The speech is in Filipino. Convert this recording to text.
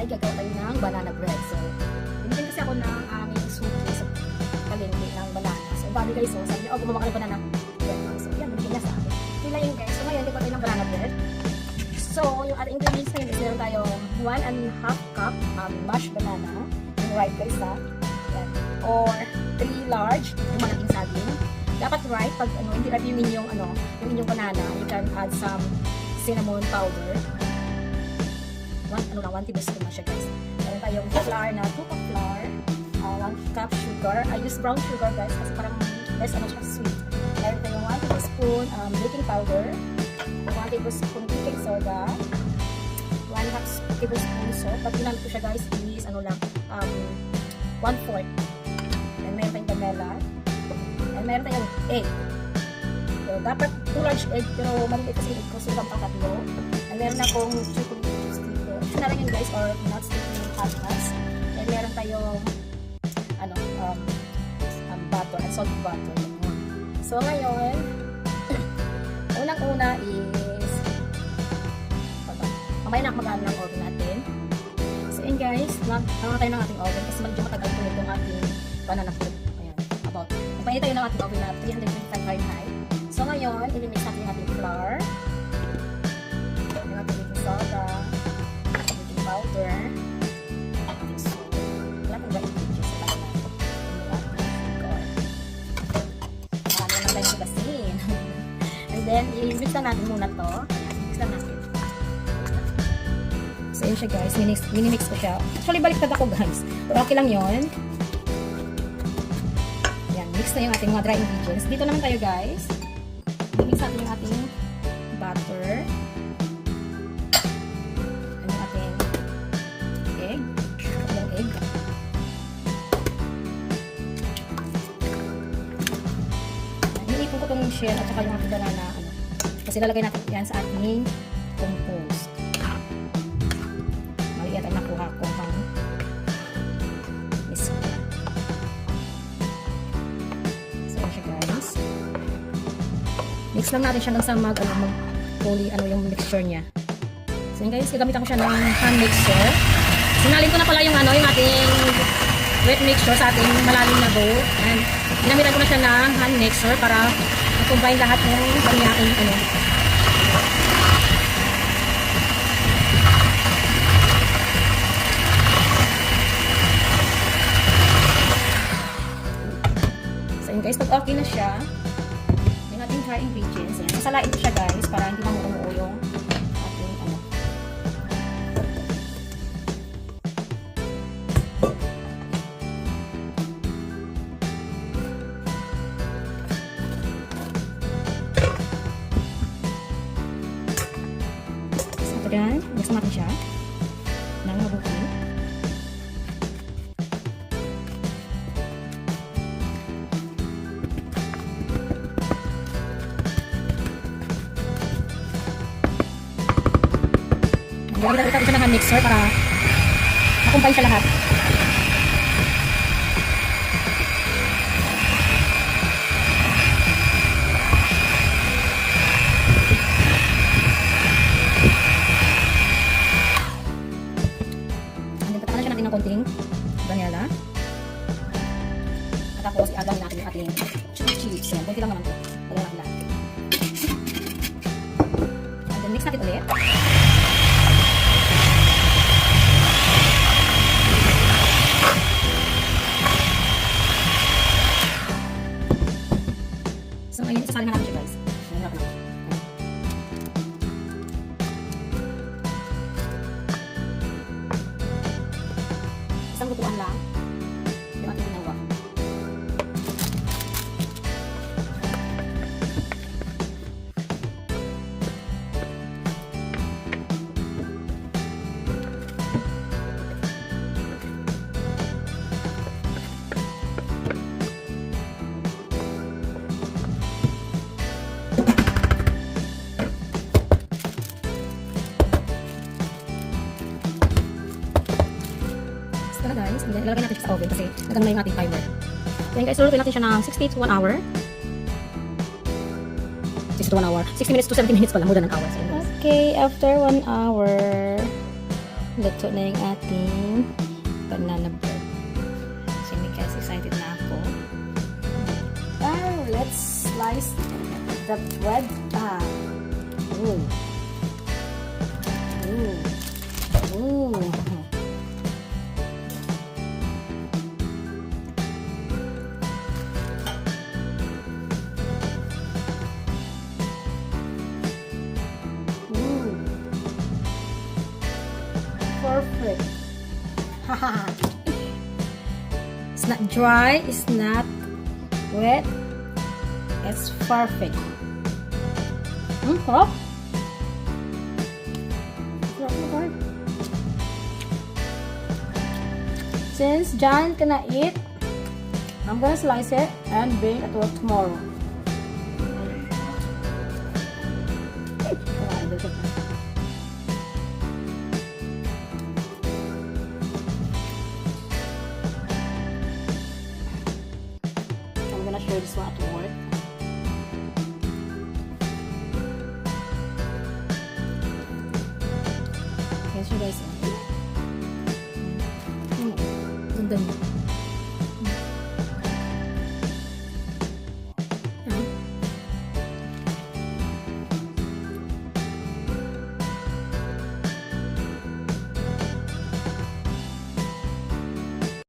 ay gagawa tayo ng banana bread. So, binigyan kasi ako ng aming suki sa palengke ng banana. So, babi guys, so, sabi niya, gumawa ka ng banana bread. So, yan, binigyan niya sa akin. Yun lang yun guys. So, ngayon, gagawa tayo ng banana bread. So, yung ating ingredients ngayon is meron tayong 1.5 cup mashed banana. Yung ripe guys ha. Yan. Or 3 large, yung malaking saging. Dapat ripe, pag hindi ripe yung inyong banana, you can add some cinnamon powder. 1 tablespoon na siya guys. Meron tayong flour na 2 cup flour, 1 cup sugar. I use brown sugar guys kasi parang less siya sweet. Meron tayong 1 tablespoon baking powder, 1 tablespoon baking soda, 1 tablespoon salt. Pag ginamit ko siya guys is 1/4. And meron tayong vanilla. And meron tayong egg. So, dapat 2 large egg pero maliit kasi egg ko so pang tatlo. And meron akong chocolate chips dito. Ito na lang yun guys or nuts dito hot nuts. And meron tayong butter and salt butter. So ngayon unang-una is mamaya na mag-ano ng oven natin. So yun guys, nakaw tayo ng ating oven kasi medyo matagal po itong ating banana bread. Ayan, about. Ipainit tayo ng ating oven na 325 Fahrenheit. So ngayon, i-mix natin yung ating flour, yung ating baking soda, baking powder, ating salt, wala pong dry ingredients sa banana, yung ating sugar. Marami naman tayong basin. And then, i-mix na natin muna to. Ayan, mix na natin. So yun siya guys, minimix ko siya. Actually, baliktad ako guys. Pero okay lang yun. Ayan, mix na yung ating mga dry ingredients. Dito naman tayo guys. Mix natin yung ating butter. And yung ating egg. Yung egg. Iniipon ko itong shell at saka yung ating banana. Kasi lalagay natin yan sa ating compost. Maliit ang nakuha ko pang miss ko. So yun siya guys. Mix lang natin siya hanggang sa mag-fully yung mixture niya. So yun guys, gagamitan ko siya ng hand mixer. Sinalin ko na pala yung ating wet mixture sa ating malalim na bowl. And ginamitan ko na siya ng hand mixer para combine lahat ng kanyaking So yun guys, pag okay na siya, yung ating dry ingredients, yan. Sasalain ko siya guys para hindi mamumuo yung ating Ayan, mix natin siya ng mabuti. Gagamitan ko siya ng hand mixer para makumpay siya lahat. Ng konting vanilla. At tapos i-add natin yung ating chili chips. Yan, konti lang naman ito. Wala natin lahat. And then mix natin ulit. So ngayon, isasalin na natin siya guys. Ngayon natin. Isang lutuan lang yung ating ginawa. Tara guys, and then ilalagay natin siya sa oven kasi nagang na yung ating timer. Then guys, lulutuin natin siya ng 60 to 1 hour. 60 to 1 hour. 60 minutes to 70 minutes pala, more than an hour. So, okay, after 1 hour, luto na yung ating banana bread. So, yun guys, excited na ako. Let's slice the bread. Ooh. Ooh. Ooh. Ooh. Perfect. It's not dry, it's not wet. It's perfect. Sarap. Sarap. Since John cannot eat, I'm gonna slice it and bring it to tomorrow. I'm gonna show you this one at work. Can you guys? Ganda niya.